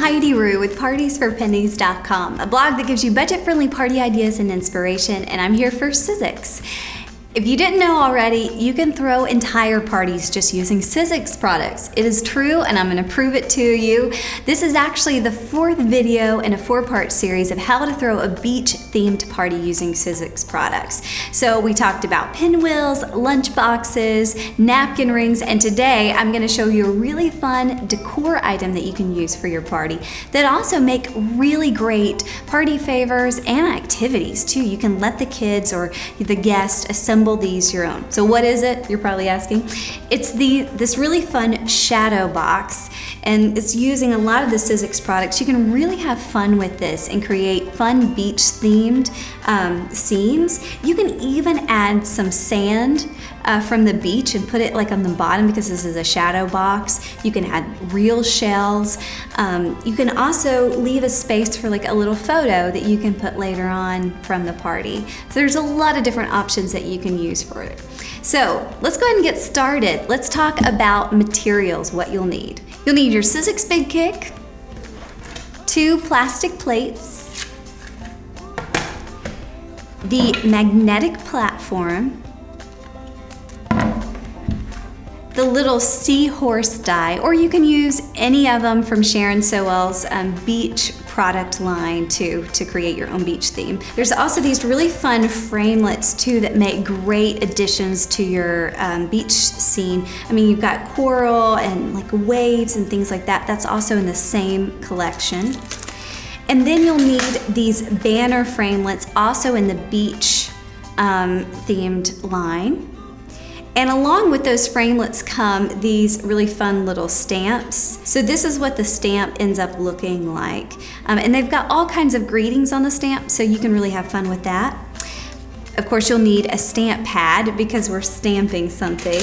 Heidi Rue with partiesforpennies.com, a blog that gives you budget-friendly party ideas and inspiration, and I'm here for Sizzix. If you didn't know already, you can throw entire parties just using Sizzix products. It is true, and I'm gonna prove it to you. This is actually the 4th video in a 4-part series of how to throw a beach-themed party using Sizzix products. So we talked about pinwheels, lunch boxes, napkin rings, and today I'm gonna show you a really fun decor item that you can use for your party that also make really great party favors and activities too. You can let the kids or the guests assemble these your own. So what is it, you're probably asking? It's this really fun shadow box, and it's using a lot of the Sizzix products. You can really have fun with this and create fun beach themed scenes. You can even add some sand from the beach and put it like on the bottom because this is a shadow box. You can add real shells. You can also leave a space for like a little photo that you can put later on from the party. So there's a lot of different options that you can use for it. So let's go ahead and get started. Let's talk about materials, what you'll need. You'll need your Sizzix Big Kick, 2 plastic plates, the magnetic platform, the little seahorse die, or you can use any of them from Sharon Sowell's beach product line to create your own beach theme. There's also these really fun framelets too that make great additions to your beach scene. I mean, you've got coral and like waves and things like that. That's also in the same collection. And then you'll need these banner framelets also in the beach themed line. And along with those framelets come these really fun little stamps. So this is what the stamp ends up looking like. And they've got all kinds of greetings on the stamp, so you can really have fun with that. Of course, you'll need a stamp pad because we're stamping something.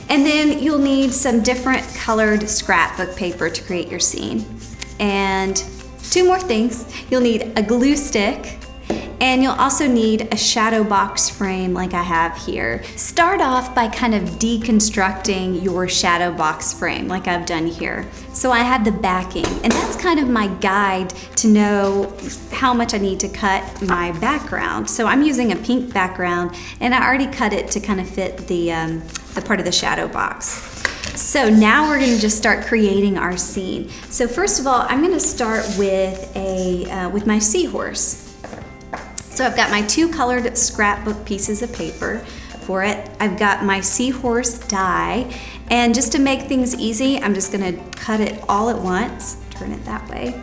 And then you'll need some different colored scrapbook paper to create your scene. And 2 more things. You'll need a glue stick, and you'll also need a shadow box frame like I have here. Start off by kind of deconstructing your shadow box frame like I've done here. So I have the backing, and that's kind of my guide to know how much I need to cut my background. So I'm using a pink background, and I already cut it to kind of fit the part of the shadow box. So now we're gonna just start creating our scene. So first of all, I'm gonna start with my seahorse. So I've got my 2 colored scrapbook pieces of paper for it. I've got my seahorse die, and just to make things easy, I'm just gonna cut it all at once, turn it that way,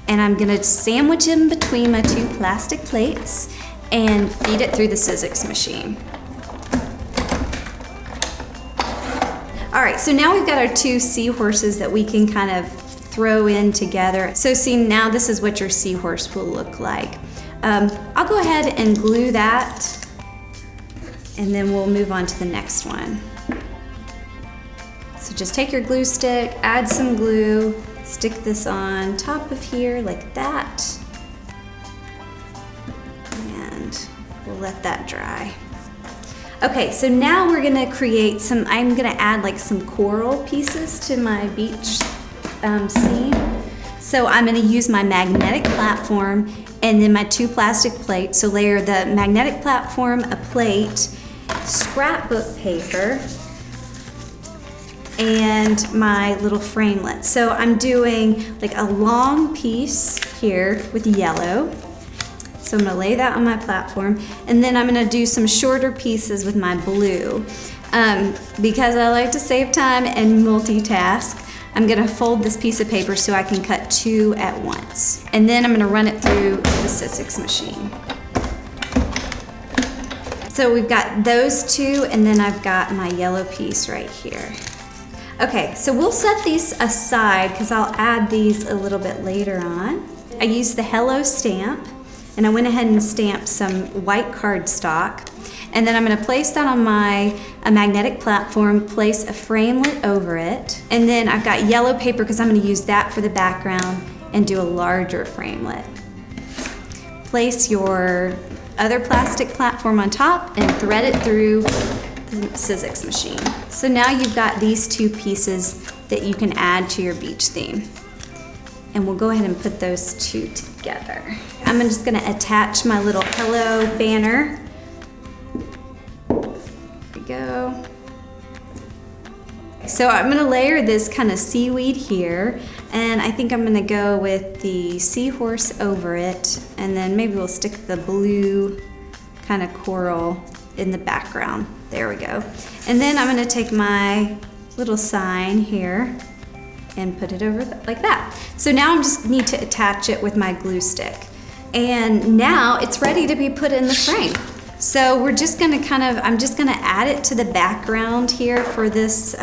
and I'm gonna sandwich in between my 2 plastic plates and feed it through the Sizzix machine. All right, so now we've got our 2 seahorses that we can kind of throw in together. So see, now this is what your seahorse will look like. I'll go ahead and glue that, and then we'll move on to the next one. So just take your glue stick, add some glue, stick this on top of here like that, and we'll let that dry. Okay, so now we're gonna create I'm gonna add like some coral pieces to my beach scene. So I'm gonna use my magnetic platform and then my 2 plastic plates. So layer the magnetic platform, a plate, scrapbook paper, and my little framelit. So I'm doing like a long piece here with yellow. So I'm gonna lay that on my platform, and then I'm gonna do some shorter pieces with my blue. Because I like to save time and multitask, I'm gonna fold this piece of paper so I can cut 2 at once. And then I'm gonna run it through the Sizzix machine. So we've got those 2, and then I've got my yellow piece right here. Okay, so we'll set these aside because I'll add these a little bit later on. I used the Hello stamp, and I went ahead and stamped some white cardstock. And then I'm gonna place that on a magnetic platform, place a framelit over it, and then I've got yellow paper because I'm gonna use that for the background and do a larger framelit. Place your other plastic platform on top and thread it through the Sizzix machine. So now you've got these 2 pieces that you can add to your beach theme. and we'll go ahead and put those two together. I'm just gonna attach my little hello banner. There we go. So I'm gonna layer this kind of seaweed here, and I think I'm gonna go with the seahorse over it, and then maybe we'll stick the blue kind of coral in the background. There we go. And then I'm gonna take my little sign here and put it over like that. So now I just need to attach it with my glue stick. And now it's ready to be put in the frame. So we're just gonna I'm just gonna add it to the background here for this,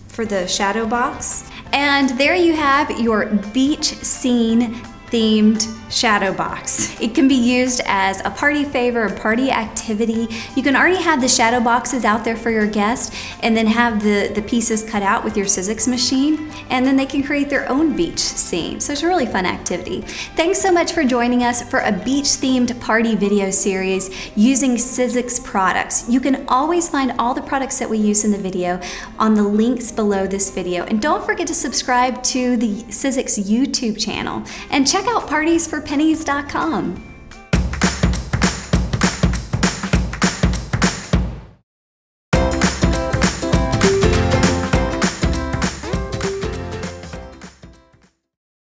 for the shadow box. And there you have your beach scene themed shadow box. It can be used as a party favor, a party activity. You can already have the shadow boxes out there for your guests and then have the pieces cut out with your Sizzix machine, and then they can create their own beach scene. So it's a really fun activity. Thanks so much for joining us for a beach themed party video series using Sizzix products. You can always find all the products that we use in the video on the links below this video. And don't forget to subscribe to the Sizzix YouTube channel and check out parties for pennies.com.